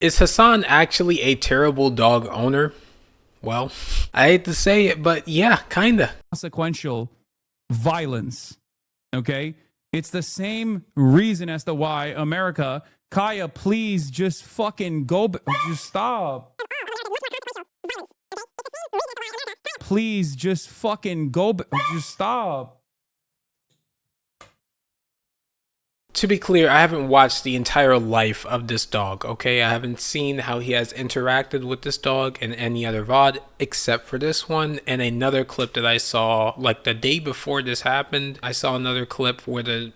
Is Hasan actually a terrible dog owner? Well, I hate to say it, but yeah, kinda. Consequential violence. Okay? It's the same reason as to why America, Kaya, please just fucking go. Just stop. Please just fucking go. Just stop. To be clear, I haven't watched the entire life of this dog, okay? I haven't seen how he has interacted with this dog in any other VOD except for this one and another clip that I saw like the day before this happened. I saw another clip where the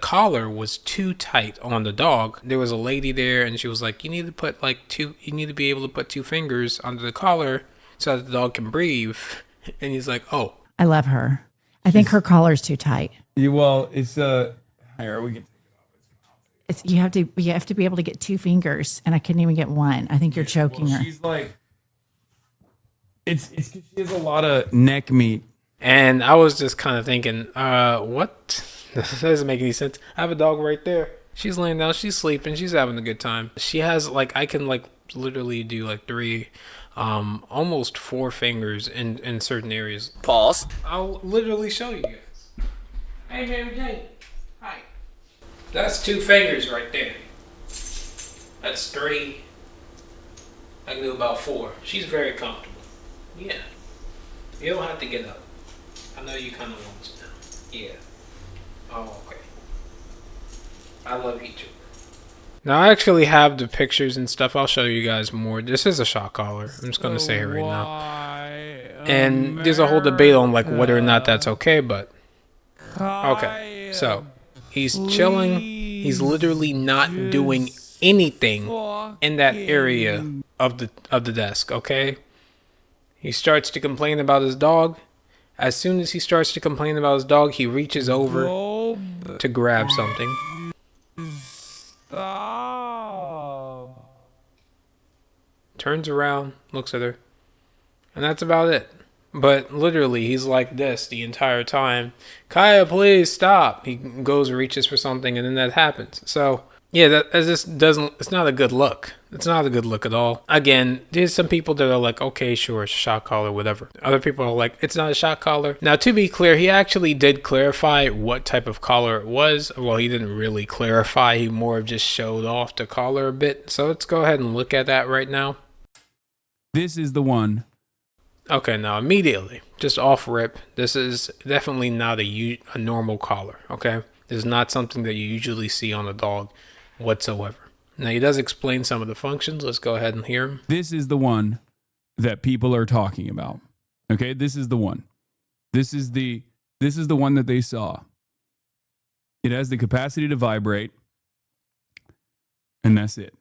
collar was too tight on the dog. There was a lady there and she was like, you need to be able to put two fingers under the collar so that the dog can breathe. And he's like, oh. I love her. I think her collar's too tight. Yeah, well, it's here we can. You have to be able to get two fingers, and I couldn't even get one. I think you're choking her. She's like, it's because she has a lot of neck meat. And I was just kind of thinking, what? This doesn't make any sense. I have a dog right there. She's laying down, she's sleeping, she's having a good time. She has I can literally do three, almost four fingers in certain areas. Pause. I'll literally show you guys. Hey, Mary Jane. Hi. That's two fingers right there. That's three. I can do about four. She's very comfortable. Yeah. You don't have to get up. I know you kind of want to now. Yeah. Oh, okay. I love you too. Now, I actually have the pictures and stuff. I'll show you guys more. This is a shock collar. I'm just going to say it right now. And there's a whole debate on whether or not that's okay, but okay. So, he's chilling. He's literally not doing anything in that area of the desk, okay? He starts to complain about his dog. As soon as he starts to complain about his dog, he reaches over to grab something. Turns around, looks at her, and that's about it. But literally, he's like this the entire time. Kaya, please stop. He goes, reaches for something, and then that happens. So, yeah, that just doesn't, it's not a good look. It's not a good look at all. Again, there's some people that are like, okay, sure, it's a shock collar, whatever. Other people are like, it's not a shock collar. Now, to be clear, he actually did clarify what type of collar it was. Well, he didn't really clarify. He more of just showed off the collar a bit. So let's go ahead and look at that right now. This is the one. Okay, now immediately, just off rip, this is definitely not a normal collar, okay? This is not something that you usually see on a dog whatsoever. Now, he does explain some of the functions. Let's go ahead and hear him. This is the one that people are talking about. Okay, this is the one. This is the one that they saw. It has the capacity to vibrate, and that's it.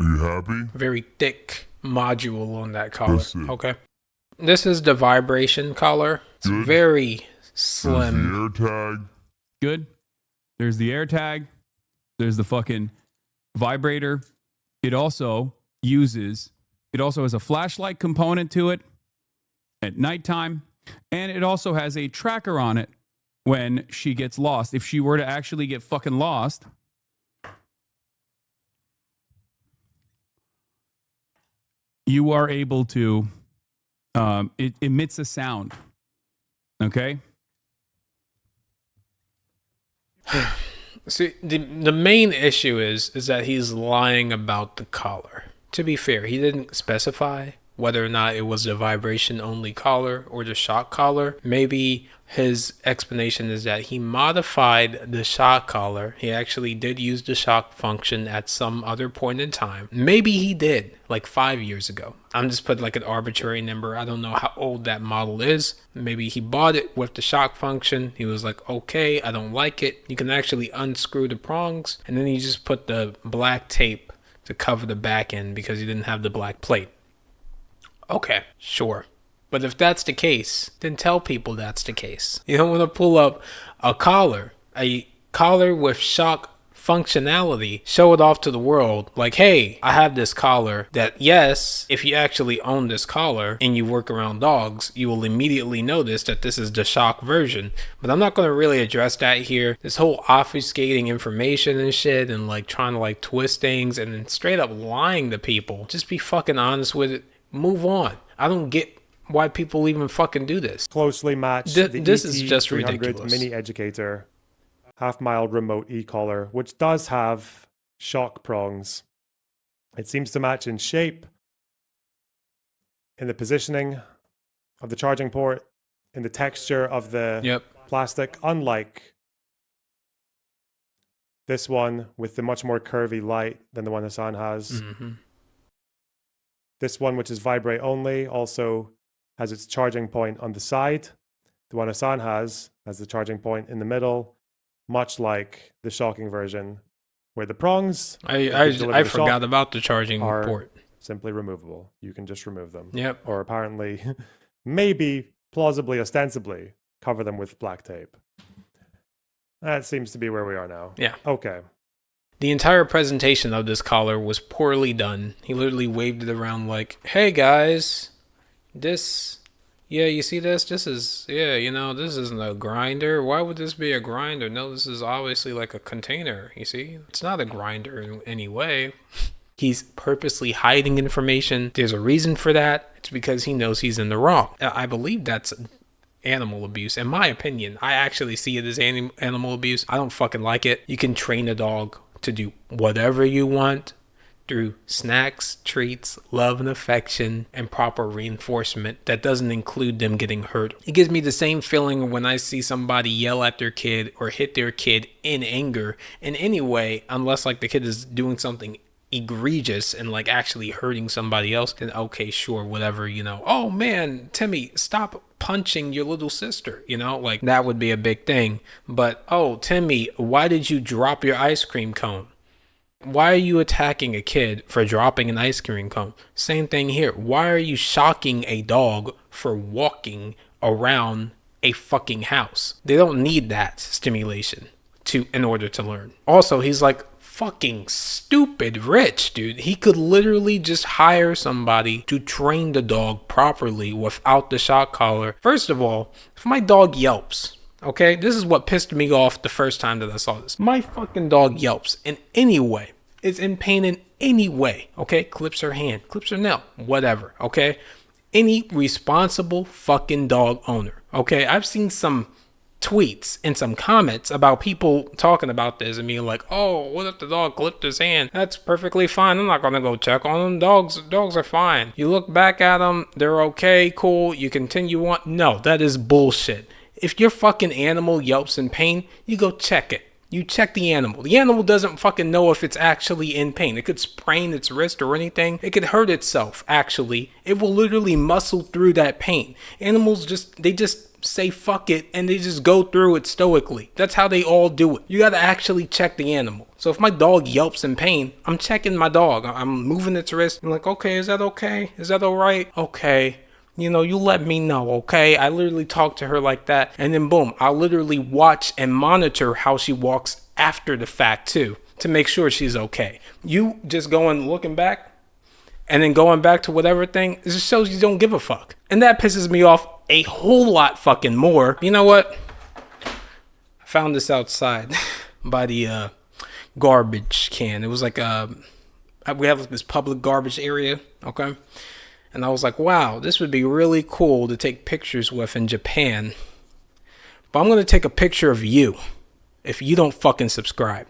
Are you happy? Very thick module on that collar. Okay. This is the vibration collar. It's Good. very slim. There's the air tag. Good. There's the air tag. There's the fucking vibrator. It also has a flashlight component to it at nighttime. And it also has a tracker on it when she gets lost. If she were to actually get fucking lost, you are able to, it emits a sound. Okay? See, the main issue is that he's lying about the collar. To be fair, he didn't specify whether or not it was the vibration only collar or the shock collar. Maybe his explanation is that he modified the shock collar. He actually did use the shock function at some other point in time. Maybe he did, 5 years ago. I'm just putting an arbitrary number. I don't know how old that model is. Maybe he bought it with the shock function. He was like, okay, I don't like it. You can actually unscrew the prongs, and then you just put the black tape to cover the back end because you didn't have the black plate. Okay, sure. But if that's the case, then tell people that's the case. You don't want to pull up a collar with shock functionality, show it off to the world. Like, hey, I have this collar that, yes, if you actually own this collar and you work around dogs, you will immediately notice that this is the shock version. But I'm not going to really address that here. This whole obfuscating information and shit and like trying to like twist things and then straight up lying to people. Just be fucking honest with it. Move on. I don't get why people even fucking do this. Closely match This is just 300 ridiculous. Mini Educator half-mile remote e-collar, which does have shock prongs. It seems to match in shape, in the positioning of the charging port, in the texture of the plastic, unlike this one with the much more curvy light than the one Hasan has. This one, which is vibrate only, also has its charging point on the side. The one Hasan has the charging point in the middle, much like the shocking version, where the prongs I forgot about the charging port. Simply removable. You can just remove them. Yep. Or apparently, maybe, plausibly, ostensibly, cover them with black tape. That seems to be where we are now. Yeah. Okay. The entire presentation of this collar was poorly done. He literally waved it around like, hey guys, you see this? This is, this isn't a grinder. Why would this be a grinder? No, this is obviously like a container, you see? It's not a grinder in any way. He's purposely hiding information. There's a reason for that. It's because he knows he's in the wrong. I believe that's animal abuse. In my opinion, I actually see it as animal abuse. I don't fucking like it. You can train a dog to do whatever you want through snacks, treats, love and affection, and proper reinforcement that doesn't include them getting hurt. It gives me the same feeling when I see somebody yell at their kid or hit their kid in anger in any way, unless like the kid is doing something egregious and like actually hurting somebody else, then okay, sure, whatever, oh man, Timmy, stop punching your little sister, like that would be a big thing. But oh, Timmy, why did you drop your ice cream cone? Why are you attacking a kid for dropping an ice cream cone? Same thing here. Why are you shocking a dog for walking around a fucking house? They don't need that stimulation in order to learn. Also, he's like fucking stupid rich, dude. He could literally just hire somebody to train the dog properly without the shock collar. First of all, if my dog yelps, okay, this is what pissed me off the first time that I saw this. My fucking dog yelps in any way. It's in pain in any way, okay? Clips her hand, clips her nail, whatever, okay? Any responsible fucking dog owner, okay? I've seen some tweets and some comments about people talking about this and being like, oh, what if the dog clipped his hand? That's perfectly fine. I'm not gonna go check on them. Dogs are fine. You look back at them, they're okay, cool, you continue on. No, that is bullshit. If your fucking animal yelps in pain, you go check it. You check the animal. The animal doesn't fucking know if it's actually in pain. It could sprain its wrist or anything. It could hurt itself, actually. It will literally muscle through that pain. Animals just say fuck it and they just go through it stoically. That's how they all do it. You gotta actually check the animal. So if my dog yelps in pain, I'm checking my dog. I'm moving its wrist. I'm like, okay, is that okay? Is that all right? Okay. You let me know, okay? I literally talk to her like that. And then boom, I'll literally watch and monitor how she walks after the fact too, to make sure she's okay. You just going, looking back, and then going back to whatever thing, it just shows you don't give a fuck. And that pisses me off a whole lot fucking more. You know what? I found this outside by the garbage can. It was like, we have this public garbage area, okay? And I was like, wow, this would be really cool to take pictures with in Japan. But I'm going to take a picture of you if you don't fucking subscribe.